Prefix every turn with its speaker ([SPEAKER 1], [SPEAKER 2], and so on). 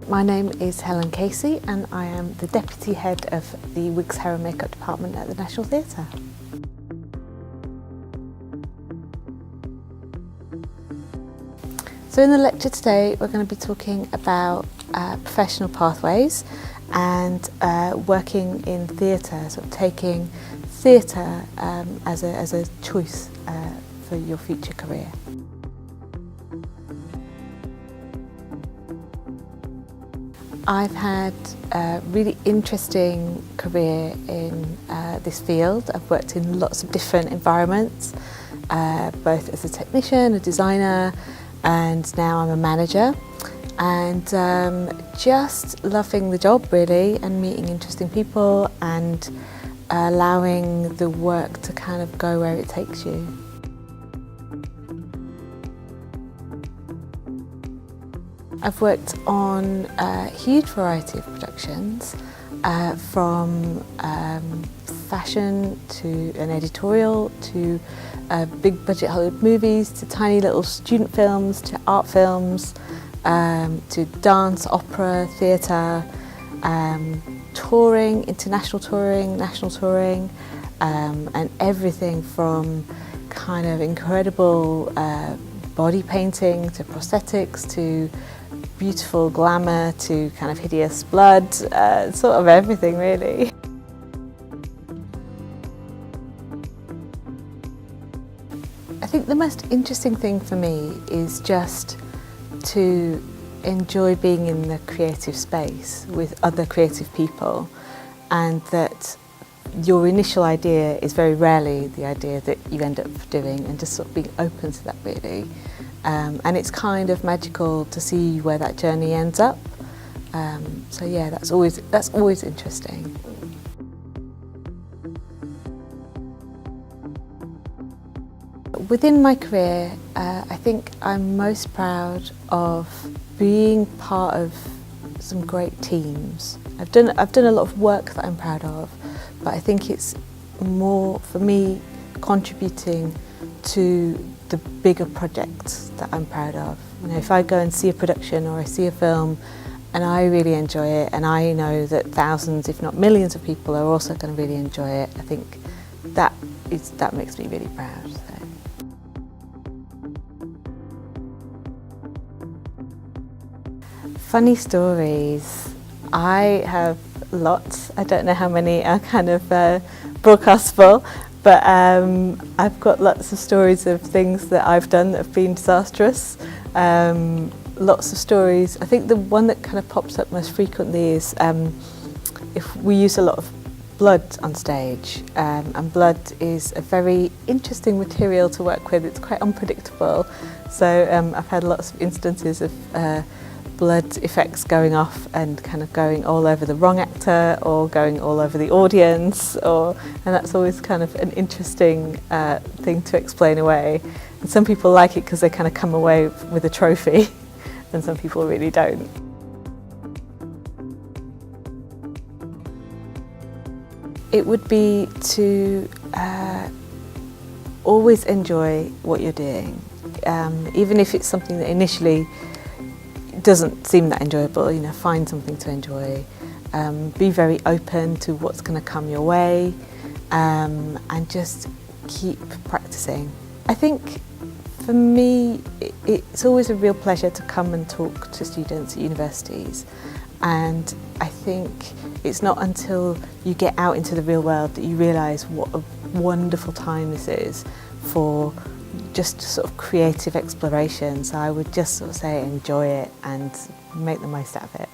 [SPEAKER 1] My name is Helen Casey and I am the Deputy Head of the Wigs, Hair and Makeup Department at the National Theatre. So in the lecture today we're going to be talking about professional pathways and working in theatre, sort of taking theatre as a choice for your future career. I've had a really interesting career in this field. I've worked in lots of different environments, both as a technician, a designer, and now I'm a manager. And just loving the job really, and meeting interesting people and allowing the work to kind of go where it takes you. I've worked on a huge variety of productions, from fashion to an editorial to big budget Hollywood movies to tiny little student films to art films, to dance, opera, theatre, touring, international touring, national touring, and everything from kind of incredible body painting to prosthetics to beautiful glamour to kind of hideous blood, sort of everything really. I think the most interesting thing for me is just to enjoy being in the creative space with other creative people, and that your initial idea is very rarely the idea that you end up doing, and just sort of being open to that really. And it's kind of magical to see where that journey ends up. So yeah, that's always interesting. Within my career, I think I'm most proud of being part of some great teams. I've done a lot of work that I'm proud of, but I think it's more for me contributing to the bigger projects that I'm proud of. You know, if I go and see a production or I see a film and I really enjoy it, and I know that thousands, if not millions of people are also going to really enjoy it, I think that makes me really proud. So. Funny stories. I have lots. I don't know how many are kind of broadcastable, but I've got lots of stories of things that I've done that have been disastrous. Lots of stories. I think the one that kind of pops up most frequently is if we use a lot of blood on stage, and blood is a very interesting material to work with. It's quite unpredictable, so I've had lots of instances of blood effects going off and kind of going all over the wrong actor or going all over the audience, and that's always kind of an interesting thing to explain away. And some people like it because they kind of come away with a trophy, and some people really don't. It would be to always enjoy what you're doing, even if it's something that initially doesn't seem that enjoyable. You know, find something to enjoy. Be very open to what's going to come your way, and just keep practicing. I think for me, it's always a real pleasure to come and talk to students at universities, and I think it's not until you get out into the real world that you realise what a wonderful time this is for just sort of creative exploration. So I would just sort of say enjoy it and make the most out of it.